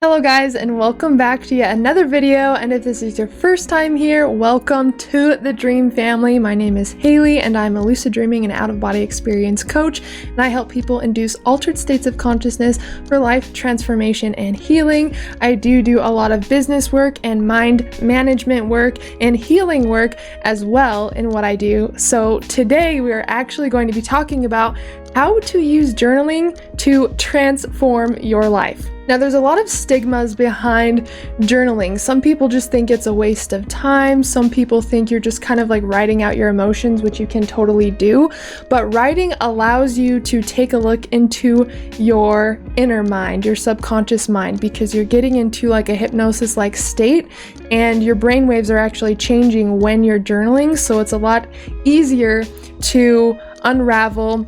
Hello guys, and welcome back to yet another video. And if this is your first time here, welcome to the Dream family. My name is Haley and I'm a lucid dreaming and out-of-body experience coach, and I help people induce altered states of consciousness for life transformation and healing. I do a lot of business work and mind management work and healing work as well in what I do. So today we are actually going to be talking about how to use journaling to transform your life. Now, there's a lot of stigmas behind journaling. Some people just think it's a waste of time. Some people think you're just kind of like writing out your emotions, which you can totally do. But writing allows you to take a look into your inner mind, your subconscious mind, because you're getting into like a hypnosis-like state and your brain waves are actually changing when you're journaling. So it's a lot easier to unravel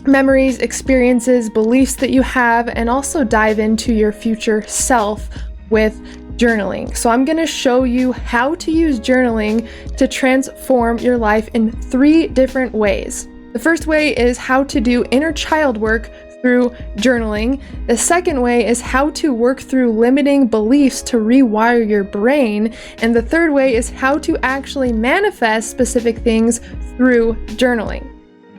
memories, experiences, beliefs that you have, and also dive into your future self with journaling. So I'm going to show you how to use journaling to transform your life in 3 different ways. The first way is how to do inner child work through journaling. The second way is how to work through limiting beliefs to rewire your brain. And the third way is how to actually manifest specific things through journaling.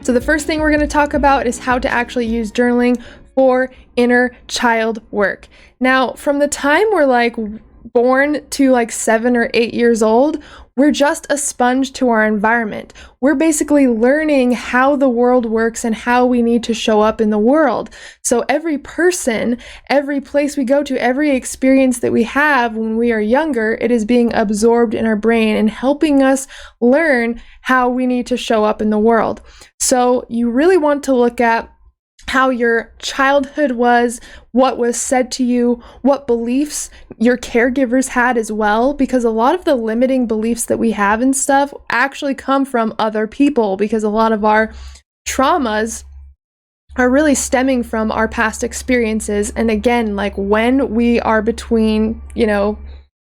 So the first thing we're going to talk about is how to actually use journaling for inner child work. Now, from the time we're like born to like 7 or 8 years old, we're just a sponge to our environment. We're basically learning how the world works and how we need to show up in the world. So every person, every place we go to, every experience that we have when we are younger, it is being absorbed in our brain and helping us learn how we need to show up in the world. So you really want to look at how your childhood was, what was said to you, what beliefs your caregivers had as well, because a lot of the limiting beliefs that we have and stuff actually come from other people, because a lot of our traumas are really stemming from our past experiences. And again, like when we are between,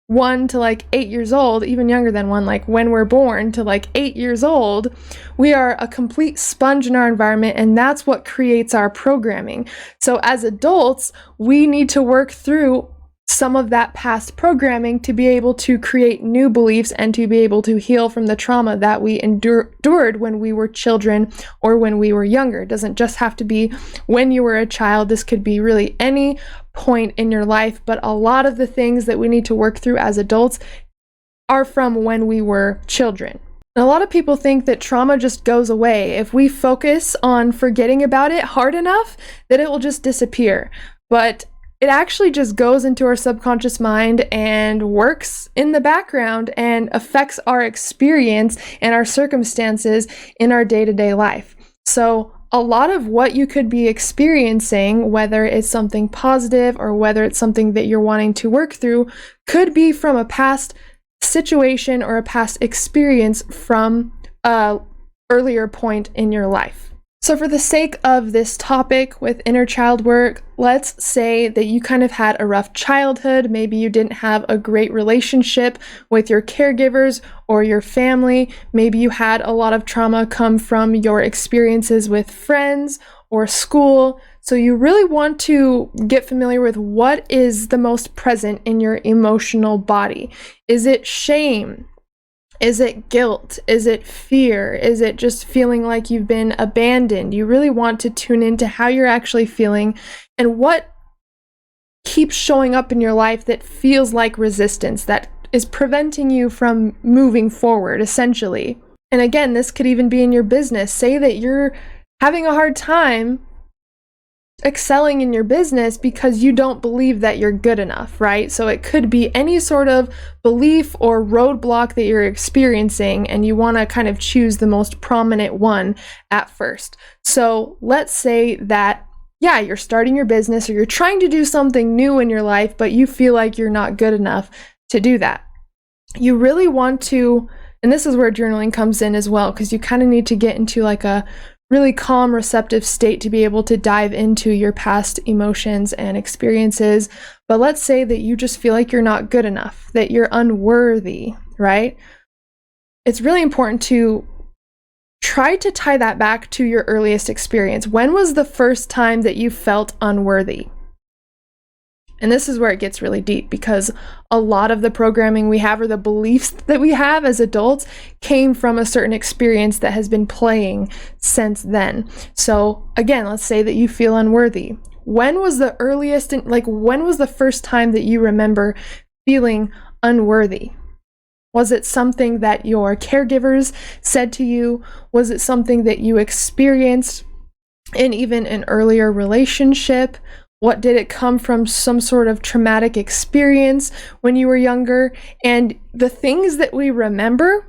1 to like 8 years old, even younger than 1, like when we're born to like 8 years old, we are a complete sponge in our environment, and that's what creates our programming. So as adults, we need to work through some of that past programming to be able to create new beliefs and to be able to heal from the trauma that we endured when we were children or when we were younger. It doesn't just have to be when you were a child. This could be really any point in your life, but a lot of the things that we need to work through as adults are from when we were children. And a lot of people think that trauma just goes away. If we focus on forgetting about it hard enough, that it will just disappear. But it actually just goes into our subconscious mind and works in the background and affects our experience and our circumstances in our day-to-day life. So a lot of what you could be experiencing, whether it's something positive or whether it's something that you're wanting to work through, could be from a past situation or a past experience from an earlier point in your life. So for the sake of this topic with inner child work, let's say that you kind of had a rough childhood. Maybe you didn't have a great relationship with your caregivers or your family. Maybe you had a lot of trauma come from your experiences with friends or school. So you really want to get familiar with what is the most present in your emotional body. Is it shame? Is it guilt? Is it fear? Is it just feeling like you've been abandoned? You really want to tune into how you're actually feeling and what keeps showing up in your life that feels like resistance, that is preventing you from moving forward, essentially. And again, this could even be in your business. Say that you're having a hard time excelling in your business because you don't believe that you're good enough, right? So it could be any sort of belief or roadblock that you're experiencing, and you want to kind of choose the most prominent one at first. So let's say that, you're starting your business or you're trying to do something new in your life, but you feel like you're not good enough to do that. You really want to, and this is where journaling comes in as well, because you kind of need to get into like a really calm, receptive state to be able to dive into your past emotions and experiences. But let's say that you just feel like you're not good enough, that you're unworthy, right? It's really important to try to tie that back to your earliest experience. When was the first time that you felt unworthy? And this is where it gets really deep, because a lot of the programming we have, or the beliefs that we have as adults, came from a certain experience that has been playing since then. So again, let's say that you feel unworthy. When was the earliest, when was the first time that you remember feeling unworthy? Was it something that your caregivers said to you? Was it something that you experienced in even an earlier relationship? What did it come from? Some sort of traumatic experience when you were younger? And the things that we remember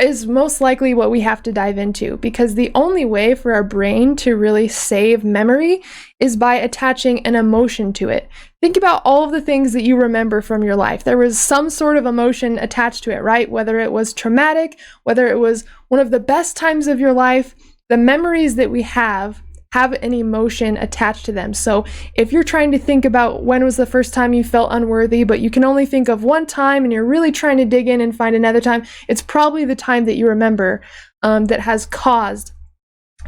is most likely what we have to dive into, because the only way for our brain to really save memory is by attaching an emotion to it. Think about all of the things that you remember from your life. There was some sort of emotion attached to it, right? Whether it was traumatic, whether it was one of the best times of your life, the memories that we have an emotion attached to them. So if you're trying to think about when was the first time you felt unworthy, but you can only think of one time and you're really trying to dig in and find another time, it's probably the time that you remember that has caused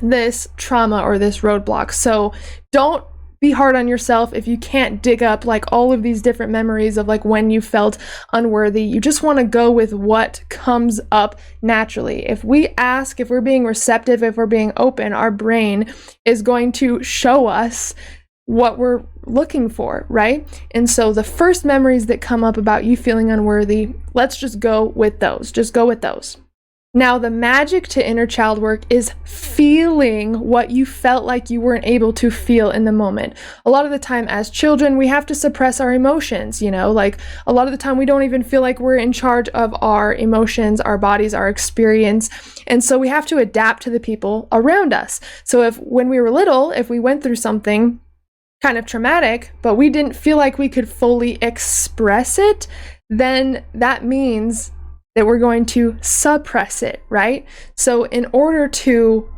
this trauma or this roadblock. So don't be hard on yourself if you can't dig up like all of these different memories of like when you felt unworthy. You just want to go with what comes up naturally. If we ask, if we're being receptive, if we're being open, our brain is going to show us what we're looking for, right? And so the first memories that come up about you feeling unworthy, let's just go with those. Just go with those. Now, the magic to inner child work is feeling what you felt like you weren't able to feel in the moment. A lot of the time as children, we have to suppress our emotions, like a lot of the time we don't even feel like we're in charge of our emotions, our bodies, our experience. And so we have to adapt to the people around us. So when we were little, if we went through something kind of traumatic, but we didn't feel like we could fully express it, then that means that we're going to suppress it, right? So in order to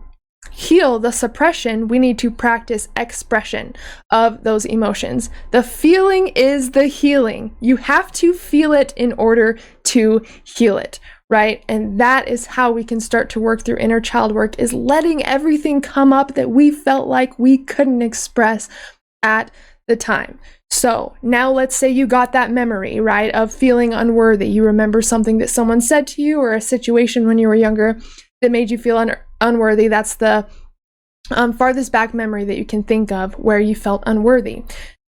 heal the suppression, we need to practice expression of those emotions. The feeling is the healing. You have to feel it in order to heal it, right? And that is how we can start to work through inner child work, is letting everything come up that we felt like we couldn't express at the time. So now let's say you got that memory, right, of feeling unworthy. You remember something that someone said to you or a situation when you were younger that made you feel unworthy. That's the farthest back memory that you can think of where you felt unworthy.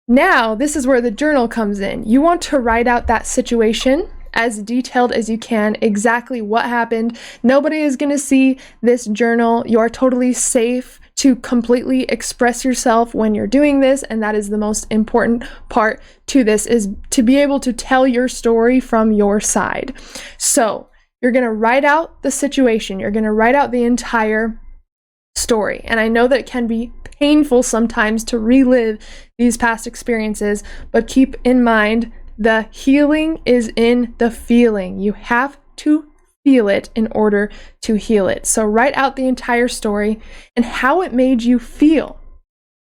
Now, this is where the journal comes in. You want to write out that situation as detailed as you can, exactly what happened. Nobody is going to see this journal. You are totally safe to completely express yourself when you're doing this, and that is the most important part to this, is to be able to tell your story from your side. So you're going to write out the situation. You're going to write out the entire story. And I know that it can be painful sometimes to relive these past experiences, but keep in mind the healing is in the feeling. You have to feel it in order to heal it. So write out the entire story and how it made you feel,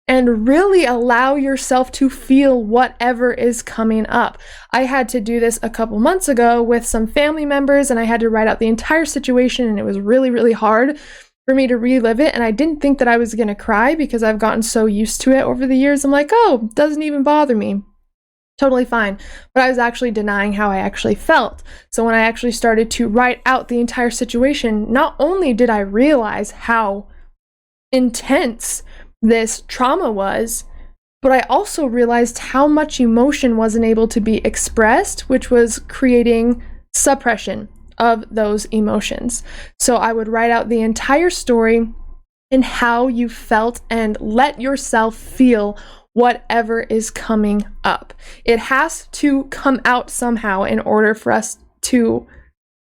and really allow yourself to feel whatever is coming up. I had to do this a couple months ago with some family members, and I had to write out the entire situation, and it was really, really hard for me to relive it. And I didn't think that I was going to cry because I've gotten so used to it over the years. I'm like, oh, it doesn't even bother me. Totally fine. But I was actually denying how I actually felt. So when I actually started to write out the entire situation, not only did I realize how intense this trauma was, but I also realized how much emotion wasn't able to be expressed, which was creating suppression of those emotions. So I would write out the entire story and how you felt, and let yourself feel whatever is coming up. It has to come out somehow in order for us to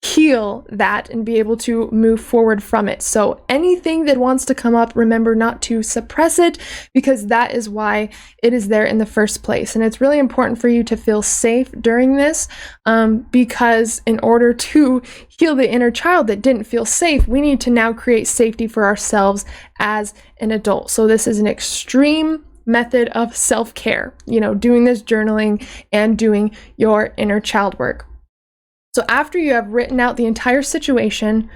heal that and be able to move forward from it. So anything that wants to come up, remember not to suppress it, because that is why it is there in the first place. And it's really important for you to feel safe during this, because in order to heal the inner child that didn't feel safe, we need to now create safety for ourselves as an adult. So this is an extreme method of self-care, doing this journaling and doing your inner child work. So after you have written out the entire situation,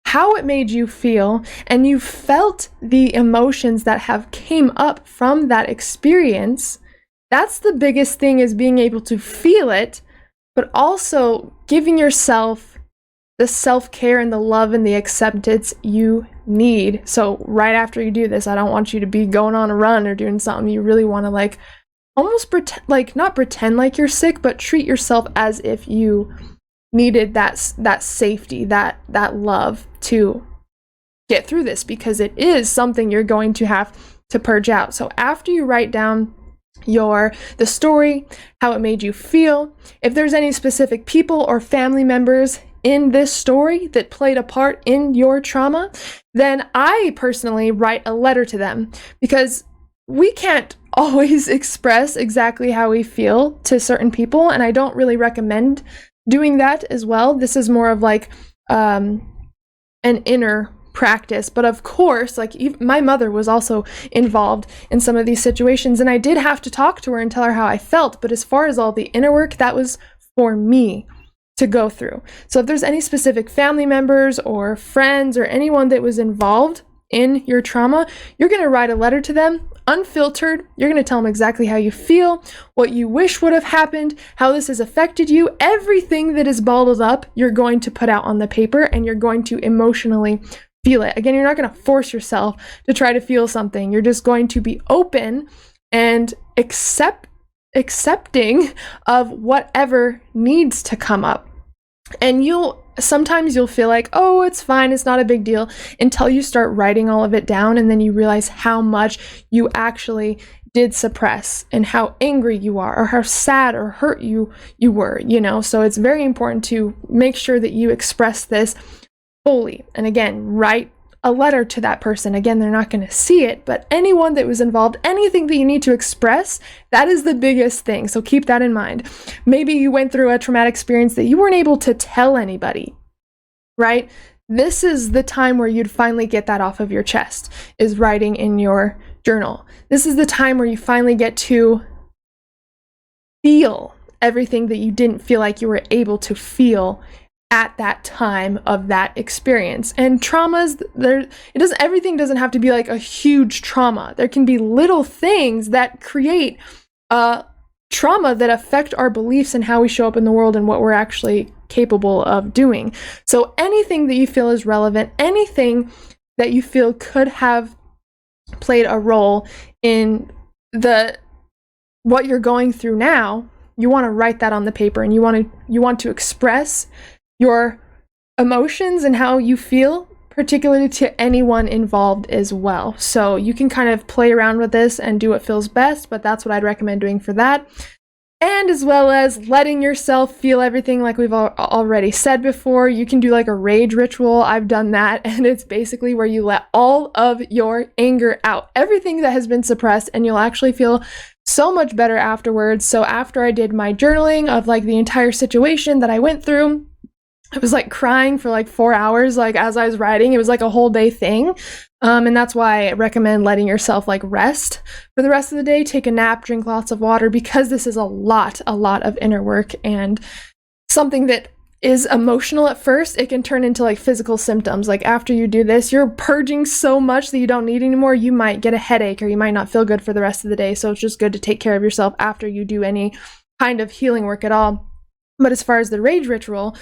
how it made you feel, and you felt the emotions that have came up from that experience, that's the biggest thing, is being able to feel it, but also giving yourself the self-care and the love and the acceptance you need. So right after you do this, I don't want you to be going on a run or doing something. You really want to like almost pretend, like not pretend like you're sick, but treat yourself as if you needed that safety, that love to get through this, because it is something you're going to have to purge out. So after you write down the story, how it made you feel, if there's any specific people or family members in this story that played a part in your trauma, then I personally write a letter to them, because we can't always express exactly how we feel to certain people, and I don't really recommend doing that as well. This is more of like an inner practice. But of course, like my mother was also involved in some of these situations, and I did have to talk to her and tell her how I felt. But as far as all the inner work, that was for me to go through. So if there's any specific family members or friends or anyone that was involved in your trauma, you're going to write a letter to them, unfiltered. You're going to tell them exactly how you feel, what you wish would have happened, how this has affected you. Everything that is bottled up, you're going to put out on the paper, and you're going to emotionally feel it. Again, you're not going to force yourself to try to feel something. You're just going to be open and accepting of whatever needs to come up. And sometimes you'll feel like, oh, it's fine, it's not a big deal, until you start writing all of it down, and then you realize how much you actually did suppress, and how angry you are, or how sad or hurt you were, you know? So it's very important to make sure that you express this fully. And again, write a letter to that person. Again, they're not going to see it, but anyone that was involved, anything that you need to express, that is the biggest thing. So keep that in mind. Maybe you went through a traumatic experience that you weren't able to tell anybody, right? This is the time where you'd finally get that off of your chest, is writing in your journal. This is the time where you finally get to feel everything that you didn't feel like you were able to feel at that time of that experience. And traumas, everything doesn't have to be like a huge trauma. There can be little things that create trauma that affect our beliefs and how we show up in the world and what we're actually capable of doing. So anything that you feel is relevant, anything that you feel could have played a role in what you're going through now, you want to write that on the paper, and you want to express your emotions and how you feel, particularly to anyone involved as well. So you can kind of play around with this and do what feels best, but that's what I'd recommend doing for that. And as well as letting yourself feel everything, like we've already said before. You can do like a rage ritual. I've done that, and it's basically where you let all of your anger out, everything that has been suppressed, and you'll actually feel so much better afterwards. So after I did my journaling of like the entire situation that I went through, I was like crying for like 4 hours, like as I was writing. It was like a whole day thing. And that's why I recommend letting yourself like rest for the rest of the day, take a nap, drink lots of water, because this is a lot of inner work, and something that is emotional at first, it can turn into like physical symptoms. Like after you do this, you're purging so much that you don't need anymore. You might get a headache, or you might not feel good for the rest of the day. So it's just good to take care of yourself after you do any kind of healing work at all. But as far as the rage ritual,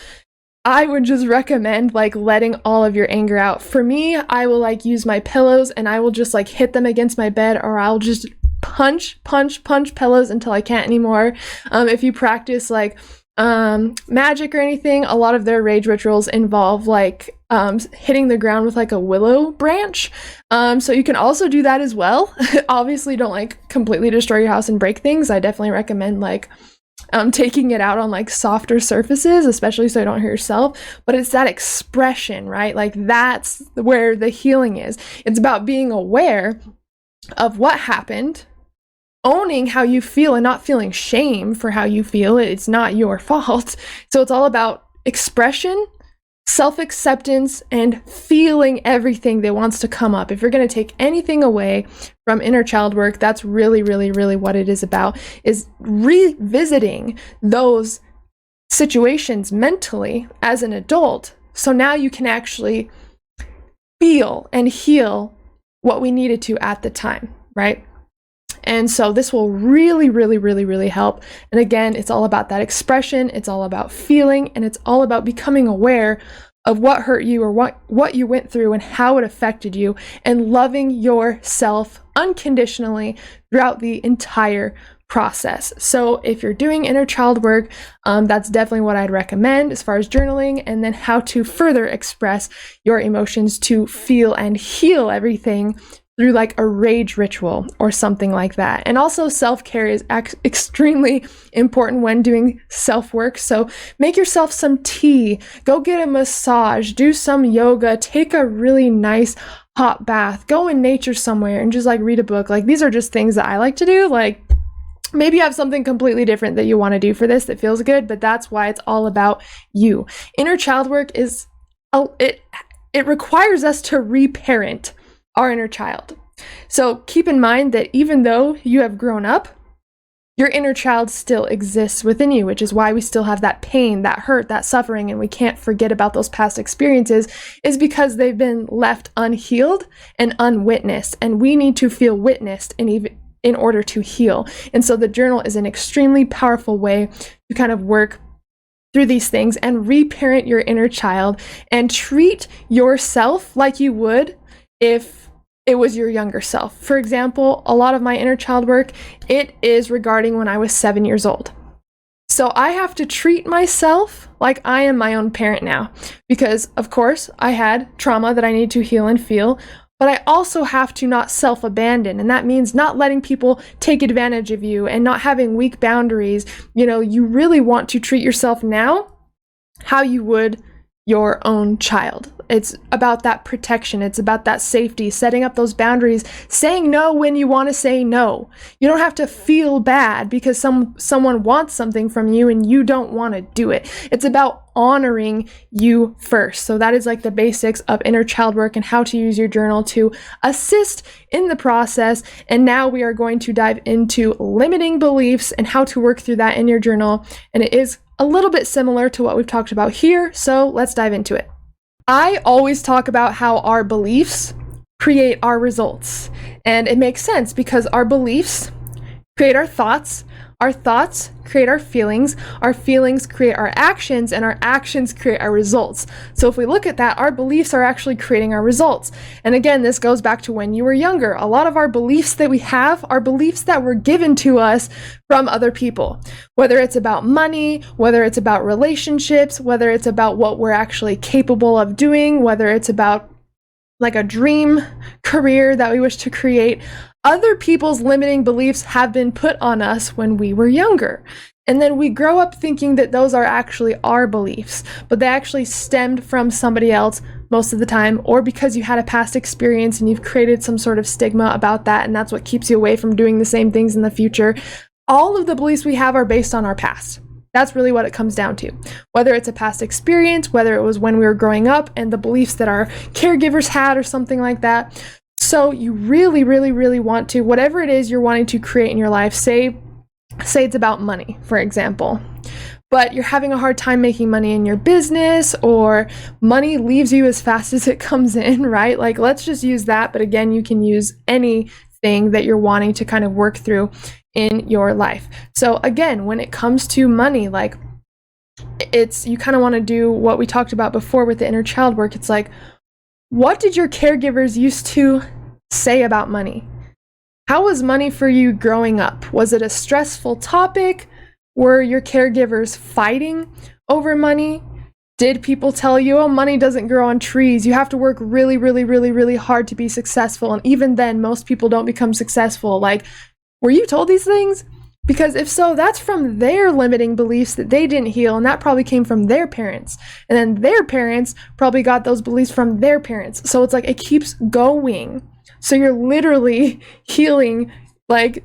I would just recommend like letting all of your anger out. For me, I will like use my pillows, and I will just like hit them against my bed, or I'll just punch pillows until I can't anymore. If you practice like magic or anything, a lot of their rage rituals involve like hitting the ground with like a willow branch. So you can also do that as well. Obviously, don't like completely destroy your house and break things. I definitely recommend like taking it out on like softer surfaces, especially so you don't hurt yourself. But it's that expression, right? Like that's where the healing is. It's about being aware of what happened, owning how you feel, and not feeling shame for how you feel. It's not your fault. So it's all about expression, self-acceptance, and feeling everything that wants to come up. If you're going to take anything away from inner child work, that's really what it is about, is revisiting those situations mentally as an adult. So now you can actually feel and heal what we needed to at the time, right? And so this will really, really, really, really help. And again, it's all about that expression. It's all about feeling, and it's all about becoming aware of what hurt you or what you went through and how it affected you, and loving yourself unconditionally throughout the entire process. So if you're doing inner child work, that's definitely what I'd recommend as far as journaling, and then how to further express your emotions to feel and heal everything through like a rage ritual or something like that. And also self-care is extremely important when doing self-work. So make yourself some tea, go get a massage, do some yoga, take a really nice hot bath, go in nature somewhere and just like read a book. Like these are just things that I like to do. Like maybe you have something completely different that you want to do for this that feels good, but that's why it's all about you. Inner child work is, it requires us to reparent our inner child. So keep in mind that even though you have grown up, your inner child still exists within you, which is why we still have that pain, that hurt, that suffering, and we can't forget about those past experiences, is because they've been left unhealed and unwitnessed, and we need to feel witnessed in order to heal. And so the journal is an extremely powerful way to kind of work through these things and reparent your inner child and treat yourself like you would if it was your younger self. For example, a lot of my inner child work, it is regarding when I was 7 years old. So I have to treat myself like I am my own parent now, because of course I had trauma that I need to heal and feel, but I also have to not self-abandon. And that means not letting people take advantage of you and not having weak boundaries. You know, you really want to treat yourself now how you would your own child. It's about that protection. It's about that safety, setting up those boundaries, saying no when you want to say no. You don't have to feel bad because someone wants something from you and you don't want to do it. It's about honoring you first. So that is like the basics of inner child work and how to use your journal to assist in the process. And now we are going to dive into limiting beliefs and how to work through that in your journal. And it is a little bit similar to what we've talked about here, so let's dive into it. I always talk about how our beliefs create our results, and it makes sense because our beliefs create our thoughts create our feelings create our actions, and our actions create our results. So if we look at that, our beliefs are actually creating our results. And again, this goes back to when you were younger. A lot of our beliefs that we have are beliefs that were given to us from other people, whether it's about money, whether it's about relationships, whether it's about what we're actually capable of doing, whether it's about like a dream career that we wish to create. Other people's limiting beliefs have been put on us when we were younger. And then we grow up thinking that those are actually our beliefs, but they actually stemmed from somebody else most of the time, or because you had a past experience and you've created some sort of stigma about that, and that's what keeps you away from doing the same things in the future. All of the beliefs we have are based on our past. That's really what it comes down to. Whether it's a past experience, whether it was when we were growing up and the beliefs that our caregivers had or something like that. So you really, really, really want to, whatever it is you're wanting to create in your life, say it's about money, for example, but you're having a hard time making money in your business, or money leaves you as fast as it comes in, right? Like, let's just use that. But again, you can use anything that you're wanting to kind of work through in your life. So again, when it comes to money, like you kind of want to do what we talked about before with the inner child work. It's like, what did your caregivers used to say about money? How was money for you growing up? Was it a stressful topic? Were your caregivers fighting over money? Did people tell you, oh, money doesn't grow on trees, you have to work really, really, really, really hard to be successful, and even then most people don't become successful? Like, were you told these things? Because if so, that's from their limiting beliefs that they didn't heal, and that probably came from their parents. And then their parents probably got those beliefs from their parents. So it's like it keeps going. So you're literally healing like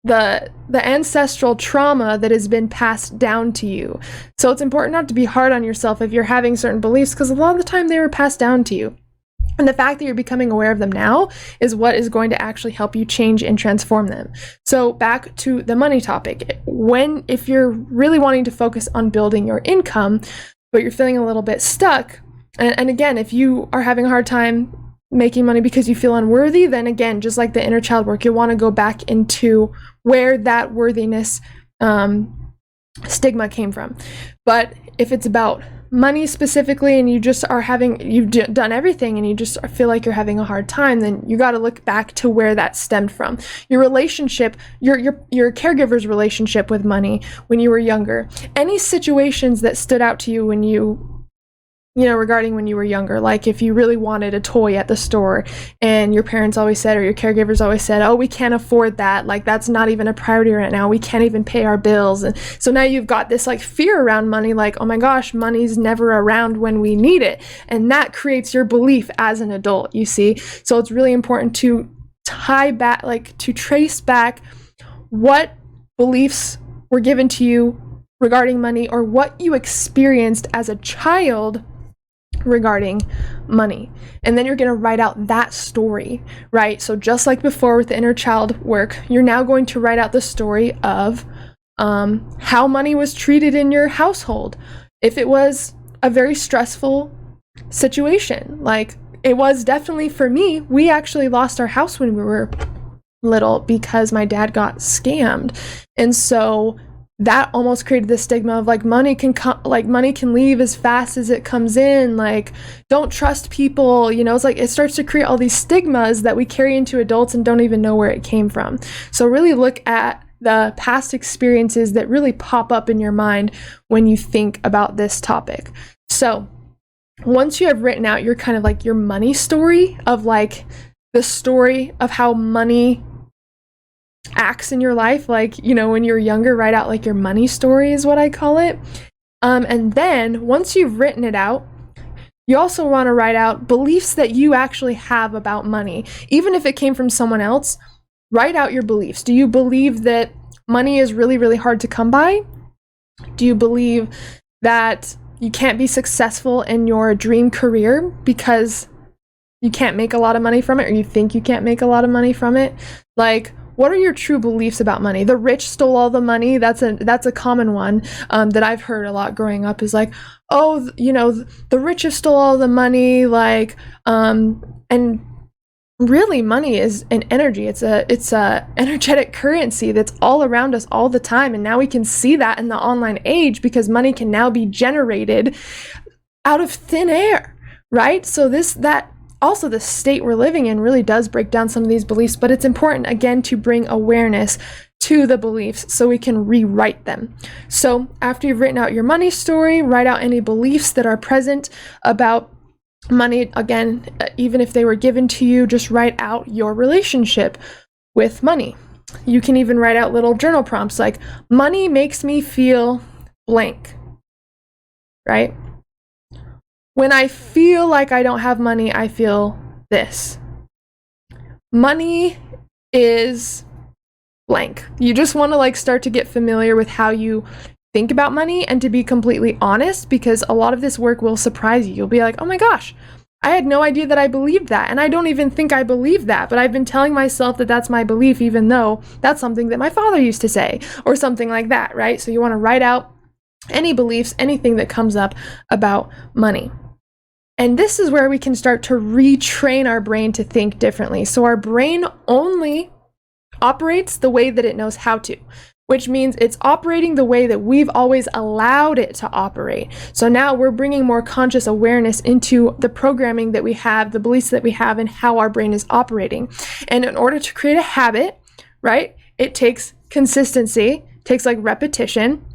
the ancestral trauma that has been passed down to you. So it's important not to be hard on yourself if you're having certain beliefs, because a lot of the time they were passed down to you. And the fact that you're becoming aware of them now is what is going to actually help you change and transform them. So back to the money topic. If you're really wanting to focus on building your income, but you're feeling a little bit stuck, and again, if you are having a hard time making money because you feel unworthy, then again, just like the inner child work, you'll want to go back into where that worthiness stigma came from. But if it's about money specifically, and you just are you've done everything and you just feel like you're having a hard time, then you got to look back to where that stemmed from. Your relationship, your caregiver's relationship with money when you were younger. Any situations that stood out to you when regarding when you were younger, like if you really wanted a toy at the store and your parents always said, or your caregivers always said, oh, we can't afford that, like that's not even a priority right now, we can't even pay our bills. And so now you've got this like fear around money, like, oh my gosh, money's never around when we need it. And that creates your belief as an adult, you see. So it's really important to trace back what beliefs were given to you regarding money, or what you experienced as a child regarding money. And then you're going to write out that story, right? So just like before with the inner child work, you're now going to write out the story of how money was treated in your household. If it was a very stressful situation, like it was definitely for me, we actually lost our house when we were little because my dad got scammed. And so that almost created the stigma of like money can leave as fast as it comes in, like don't trust people, it's like it starts to create all these stigmas that we carry into adults and don't even know where it came from. So really look at the past experiences that really pop up in your mind when you think about this topic. So once you have written out your kind of like your money story of like the story of how money acts in your life, like when you're younger, write out like your money story is what I call it. And then once you've written it out, you also want to write out beliefs that you actually have about money. Even if it came from someone else, write out your beliefs. Do you believe that money is really, really hard to come by? Do you believe that you can't be successful in your dream career because you can't make a lot of money from it, or you think you can't make a lot of money from it? Like, what are your true beliefs about money? The rich stole all the money. That's a common one that I've heard a lot growing up, is like, oh, the rich have stole all the money, like, and really money is an energy. It's a energetic currency that's all around us all the time. And now we can see that in the online age because money can now be generated out of thin air, right? So also, the state we're living in really does break down some of these beliefs, but it's important, again, to bring awareness to the beliefs so we can rewrite them. So after you've written out your money story, write out any beliefs that are present about money. Again, even if they were given to you, just write out your relationship with money. You can even write out little journal prompts like, money makes me feel blank, right? When I feel like I don't have money, I feel this. Money is blank. You just want to like start to get familiar with how you think about money and to be completely honest, because a lot of this work will surprise you. You'll be like, oh my gosh, I had no idea that I believed that. And I don't even think I believe that, but I've been telling myself that that's my belief, even though that's something that my father used to say or something like that, right? So you want to write out any beliefs, anything that comes up about money. And this is where we can start to retrain our brain to think differently. So our brain only operates the way that it knows how to, which means it's operating the way that we've always allowed it to operate. So now we're bringing more conscious awareness into the programming that we have, the beliefs that we have, and how our brain is operating. And in order to create a habit, right, it takes consistency, takes like repetition.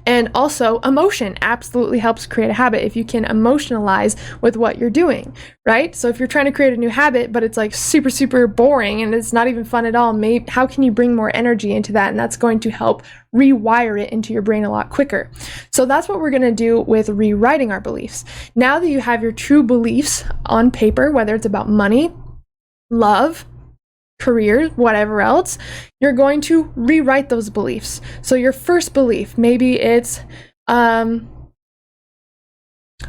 And also emotion absolutely helps create a habit if you can emotionalize with what you're doing, right? So if you're trying to create a new habit, but it's like super, super boring and it's not even fun at all, how can you bring more energy into that? And that's going to help rewire it into your brain a lot quicker. So that's what we're going to do with rewriting our beliefs. Now that you have your true beliefs on paper, whether it's about money, love, career, whatever else, you're going to rewrite those beliefs. So your first belief, maybe it's money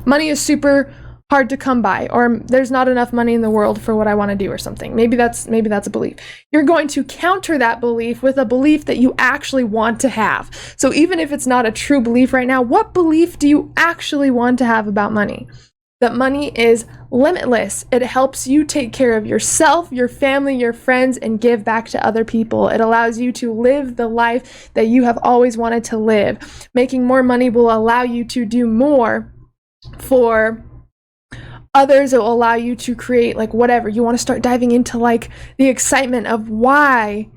is super hard to come by, or there's not enough money in the world for what I want to do or something. Maybe that's a belief. You're going to counter that belief with a belief that you actually want to have. So even if it's not a true belief right now, what belief do you actually want to have about money? that money is limitless. It helps you take care of yourself, your family, your friends, and give back to other people. It allows you to live the life that you have always wanted to live. Making more money will allow you to do more for others. It will allow you to create like whatever. You want to start diving into like the excitement of why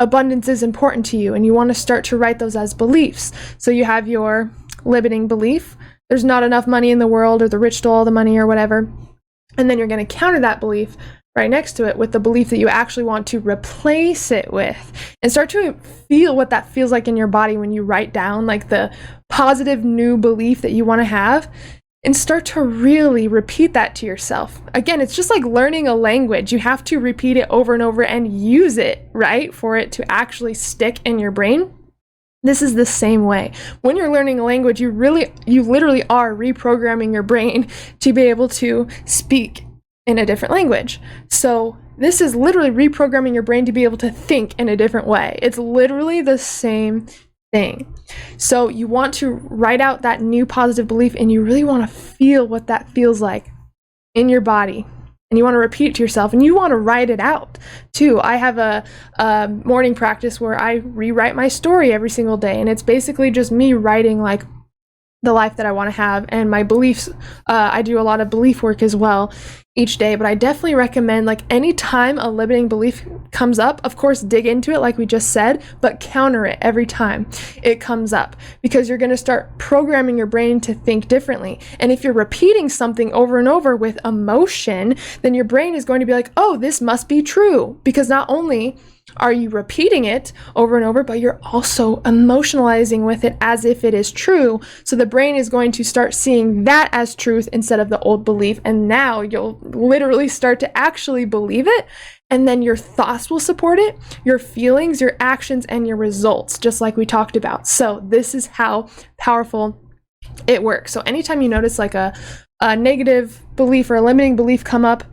abundance is important to you, and you want to start to write those as beliefs. So you have your limiting belief, there's not enough money in the world, or the rich stole all the money, or whatever. And then you're going to counter that belief right next to it with the belief that you actually want to replace it with, and start to feel what that feels like in your body when you write down like the positive new belief that you want to have, and start to really repeat that to yourself. Again, it's just like learning a language. You have to repeat it over and over and use it, right, for it to actually stick in your brain. This is the same way. When you're learning a language, you literally are reprogramming your brain to be able to speak in a different language. So this is literally reprogramming your brain to be able to think in a different way. It's literally the same thing. So you want to write out that new positive belief, and you really want to feel what that feels like in your body. And you want to repeat it to yourself, and you want to write it out too. I have a morning practice where I rewrite my story every single day, and it's basically just me writing like the life that I want to have and my beliefs. I do a lot of belief work as well each day, but I definitely recommend like anytime a limiting belief comes up, of course, dig into it like we just said, but counter it every time it comes up, because you're going to start programming your brain to think differently. And if you're repeating something over and over with emotion, then your brain is going to be like, oh, this must be true, because not only are you repeating it over and over, but you're also emotionalizing with it as if it is true. So the brain is going to start seeing that as truth instead of the old belief. And now you'll literally start to actually believe it. And then your thoughts will support it, your feelings, your actions, and your results, just like we talked about. So this is how powerful it works. So anytime you notice like a negative belief or a limiting belief come up,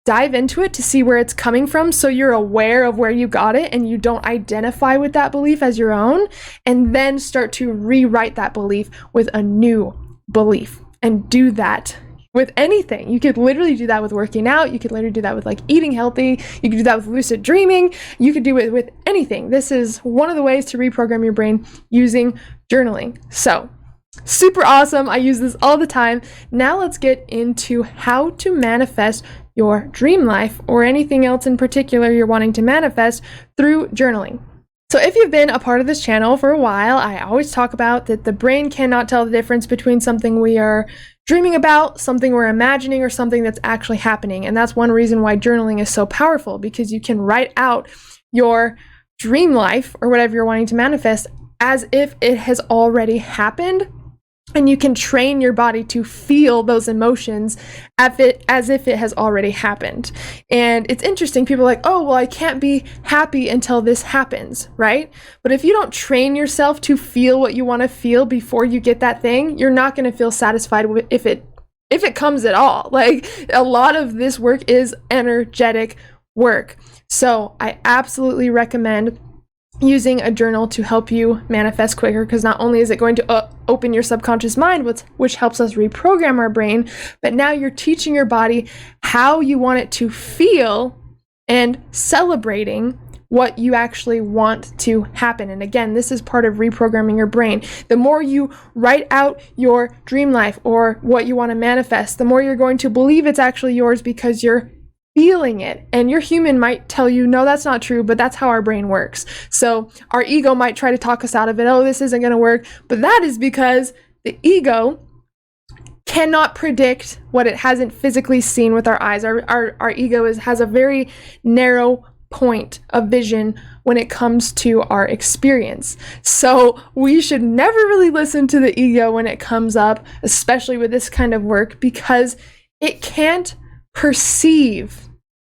dive into it to see where it's coming from, so you're aware of where you got it and you don't identify with that belief as your own, and then start to rewrite that belief with a new belief. And do that with anything. You could literally do that with working out. You could literally do that with like eating healthy. You could do that with lucid dreaming. You could do it with anything. This is one of the ways to reprogram your brain using journaling. So super awesome. I use this all the time. Now let's get into how to manifest your dream life, or anything else in particular you're wanting to manifest through journaling. So if you've been a part of this channel for a while, I always talk about that the brain cannot tell the difference between something we are dreaming about, something we're imagining, or something that's actually happening. And that's one reason why journaling is so powerful, because you can write out your dream life or whatever you're wanting to manifest as if it has already happened. And you can train your body to feel those emotions as if it has already happened. And it's interesting, people are like, oh, well, I can't be happy until this happens, right? But if you don't train yourself to feel what you want to feel before you get that thing, you're not going to feel satisfied with if it comes at all. Like, a lot of this work is energetic work. So I absolutely recommend using a journal to help you manifest quicker, because not only is it going to open your subconscious mind, which helps us reprogram our brain, but now you're teaching your body how you want it to feel and celebrating what you actually want to happen. And again, this is part of reprogramming your brain. The more you write out your dream life or what you want to manifest, the more you're going to believe it's actually yours, because you're feeling it. And your human might tell you, no, that's not true, but that's how our brain works. So our ego might try to talk us out of it. Oh, this isn't going to work. But that is because the ego cannot predict what it hasn't physically seen with our eyes. Our ego has a very narrow point of vision when it comes to our experience. So we should never really listen to the ego when it comes up, especially with this kind of work, because it can't perceive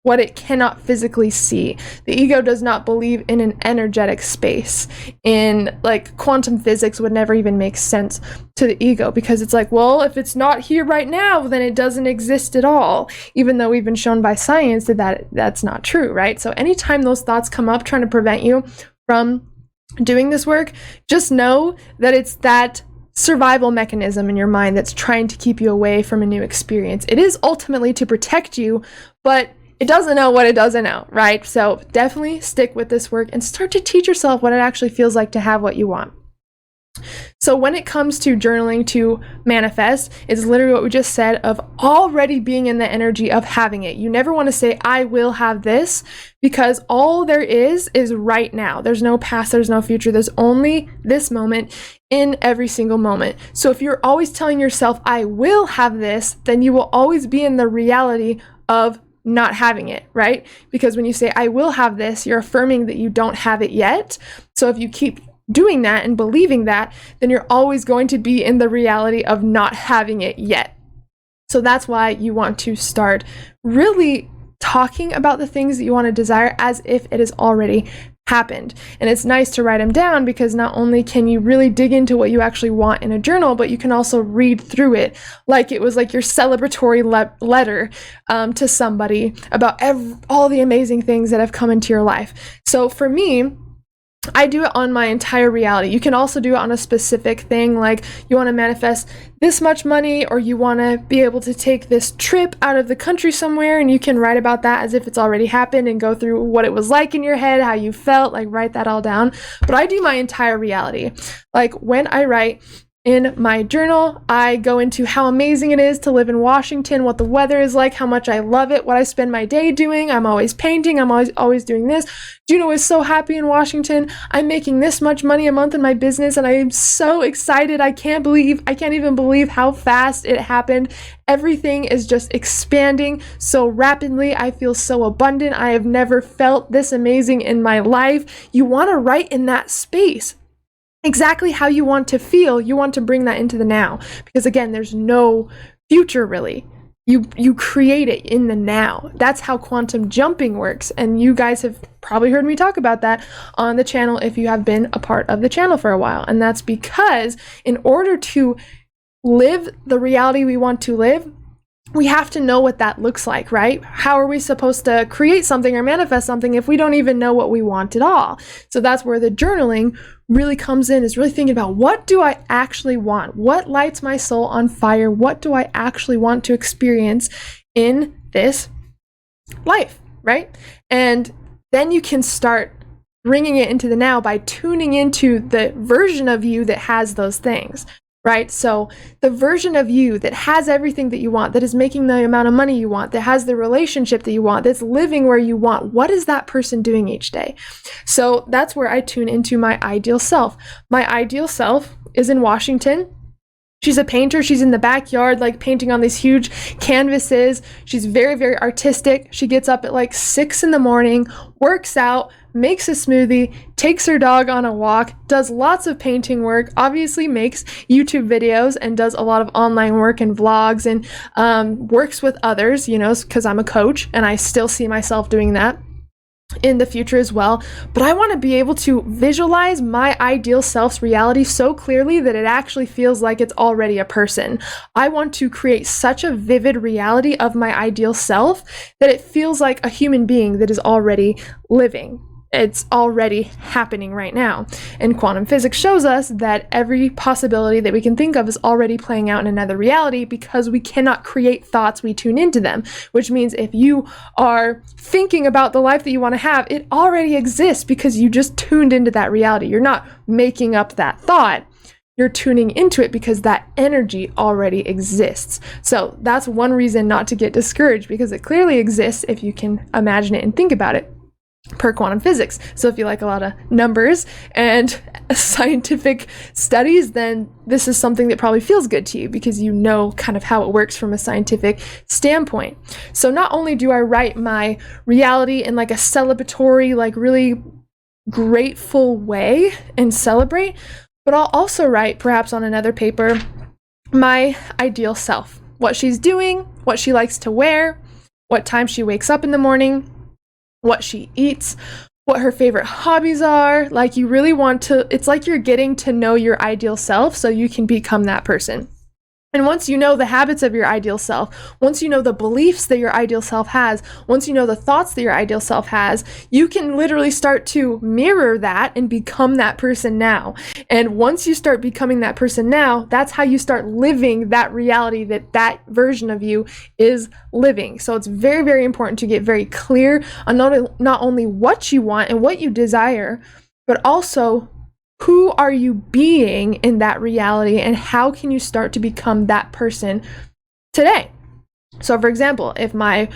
what it cannot physically see. The ego does not believe in an energetic space. In like quantum physics would never even make sense to the ego, because it's like, well, if it's not here right now, then it doesn't exist at all, even though we've been shown by science that that's not true, right? So anytime those thoughts come up trying to prevent you from doing this work, just know that it's that survival mechanism in your mind that's trying to keep you away from a new experience. It is ultimately to protect you, but it doesn't know what it doesn't know, right? So definitely stick with this work and start to teach yourself what it actually feels like to have what you want. So when it comes to journaling to manifest, it's literally what we just said of already being in the energy of having it. You never want to say, I will have this, because all there is right now. There's no past, there's no future. There's only this moment in every single moment. So if you're always telling yourself, I will have this, then you will always be in the reality of not having it, right? Because when you say, I will have this, you're affirming that you don't have it yet. So if you keep doing that and believing that, then you're always going to be in the reality of not having it yet. So that's why you want to start really talking about the things that you want to desire as if it has already happened. And it's nice to write them down, because not only can you really dig into what you actually want in a journal, but you can also read through it like it was like your celebratory letter to somebody about all the amazing things that have come into your life. So for me, I do it on my entire reality. You can also do it on a specific thing, like you want to manifest this much money, or you want to be able to take this trip out of the country somewhere, and you can write about that as if it's already happened and go through what it was like in your head, how you felt, like write that all down. But I do my entire reality. Like when I write in my journal, I go into how amazing it is to live in Washington, what the weather is like, how much I love it, what I spend my day doing. I'm always painting. I'm always doing this. Juno is so happy in Washington. I'm making this much money a month in my business, and I am so excited. I can't even believe how fast it happened. Everything is just expanding so rapidly. I feel so abundant. I have never felt this amazing in my life. You want to write in that space exactly how you want to feel. You want to bring that into the now, because again, there's no future really. You create it in the now. That's how quantum jumping works, and you guys have probably heard me talk about that on the channel if you have been a part of the channel for a while. And that's because in order to live the reality we want to live, we have to know what that looks like, right? How are we supposed to create something or manifest something if we don't even know what we want at all? So that's where the journaling really comes in, is really thinking about, what do I actually want? What lights my soul on fire? What do I actually want to experience in this life, right? And then you can start bringing it into the now by tuning into the version of you that has those things. Right? So the version of you that has everything that you want, that is making the amount of money you want, that has the relationship that you want, that's living where you want, what is that person doing each day? So that's where I tune into my ideal self. My ideal self is in Washington. She's a painter. She's in the backyard, like painting on these huge canvases. She's very, very artistic. She gets up at like 6 a.m, works out, makes a smoothie, takes her dog on a walk, does lots of painting work, obviously makes YouTube videos and does a lot of online work and vlogs, and works with others, you know, because I'm a coach and I still see myself doing that in the future as well. But I want to be able to visualize my ideal self's reality so clearly that it actually feels like it's already a person. I want to create such a vivid reality of my ideal self that it feels like a human being that is already living. It's already happening right now. And quantum physics shows us that every possibility that we can think of is already playing out in another reality, because we cannot create thoughts, we tune into them. Which means if you are thinking about the life that you want to have, it already exists because you just tuned into that reality. You're not making up that thought. You're tuning into it because that energy already exists. So that's one reason not to get discouraged, because it clearly exists if you can imagine it and think about it per quantum physics. So if you like a lot of numbers and scientific studies, then this is something that probably feels good to you because you know kind of how it works from a scientific standpoint. So not only do I write my reality in like a celebratory, like really grateful way and celebrate, but I'll also write, perhaps on another paper, my ideal self, what she's doing, what she likes to wear, what time she wakes up in the morning, what she eats, what her favorite hobbies are. Like, you really want to, it's like you're getting to know your ideal self so you can become that person. And once you know the habits of your ideal self, once you know the beliefs that your ideal self has, once you know the thoughts that your ideal self has, you can literally start to mirror that and become that person now. And once you start becoming that person now, that's how you start living that reality that that version of you is living. So it's very, very important to get very clear on not only what you want and what you desire, but also who are you being in that reality, and how can you start to become that person today? So for example, if my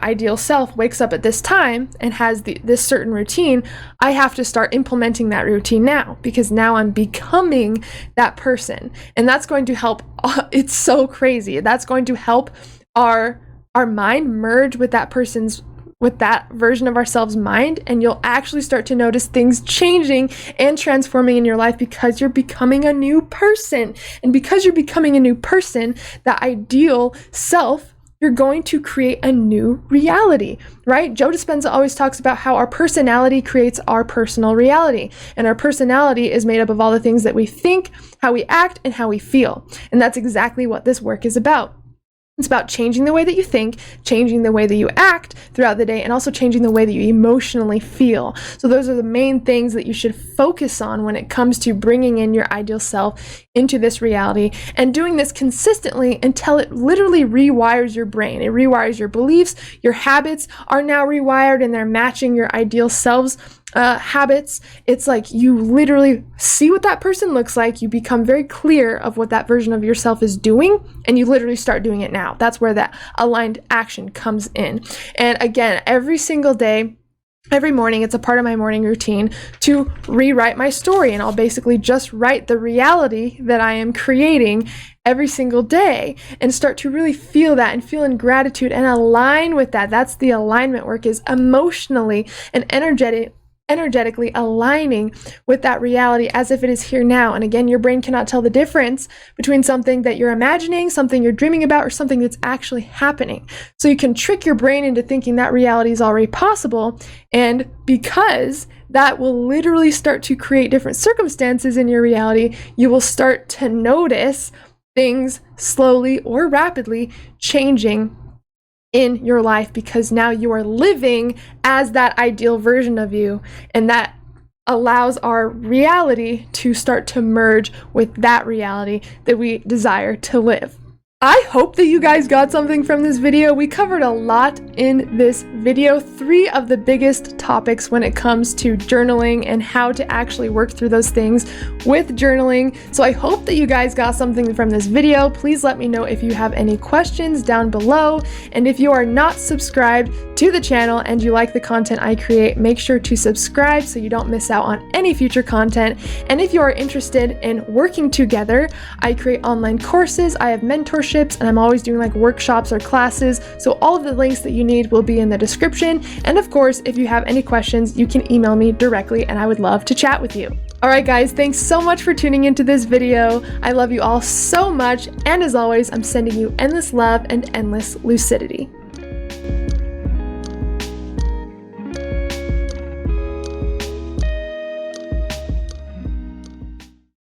ideal self wakes up at this time and has this certain routine, I have to start implementing that routine now, because now I'm becoming that person. And that's going to help. It's so crazy. That's going to help our mind merge with that version of ourselves mind, and you'll actually start to notice things changing and transforming in your life because you're becoming a new person. And because you're becoming a new person, that ideal self, you're going to create a new reality, right? Joe Dispenza always talks about how our personality creates our personal reality, and our personality is made up of all the things that we think, how we act, and how we feel. And that's exactly what this work is about. It's about changing the way that you think, changing the way that you act throughout the day, and also changing the way that you emotionally feel. So those are the main things that you should focus on when it comes to bringing in your ideal self into this reality, and doing this consistently until it literally rewires your brain. It rewires your beliefs. Your habits are now rewired, and they're matching your ideal self's habits. It's like you literally see what that person looks like, you become very clear of what that version of yourself is doing, and you literally start doing it now. That's where that aligned action comes in. And again, every single day, every morning, it's a part of my morning routine to rewrite my story, and I'll basically just write the reality that I am creating every single day, and start to really feel that and feel in gratitude and align with that. That's the alignment work, is emotionally and energetically aligning with that reality as if it is here now. And again, your brain cannot tell the difference between something that you're imagining, something you're dreaming about, or something that's actually happening. So you can trick your brain into thinking that reality is already possible, and because that will literally start to create different circumstances in your reality, you will start to notice things slowly or rapidly changing in your life, because now you are living as that ideal version of you, and that allows our reality to start to merge with that reality that we desire to live. I hope that you guys got something from this video. We covered a lot in this video, 3 of the biggest topics when it comes to journaling and how to actually work through those things with journaling. So I hope that you guys got something from this video. Please let me know if you have any questions down below. And if you are not subscribed to the channel and you like the content I create, make sure to subscribe so you don't miss out on any future content. And if you are interested in working together, I create online courses, I have mentorships, and I'm always doing like workshops or classes. So all of the links that you need will be in the description. And of course, if you have any questions, you can email me directly, and I would love to chat with you. All right, guys, thanks so much for tuning into this video. I love you all so much. And as always, I'm sending you endless love and endless lucidity.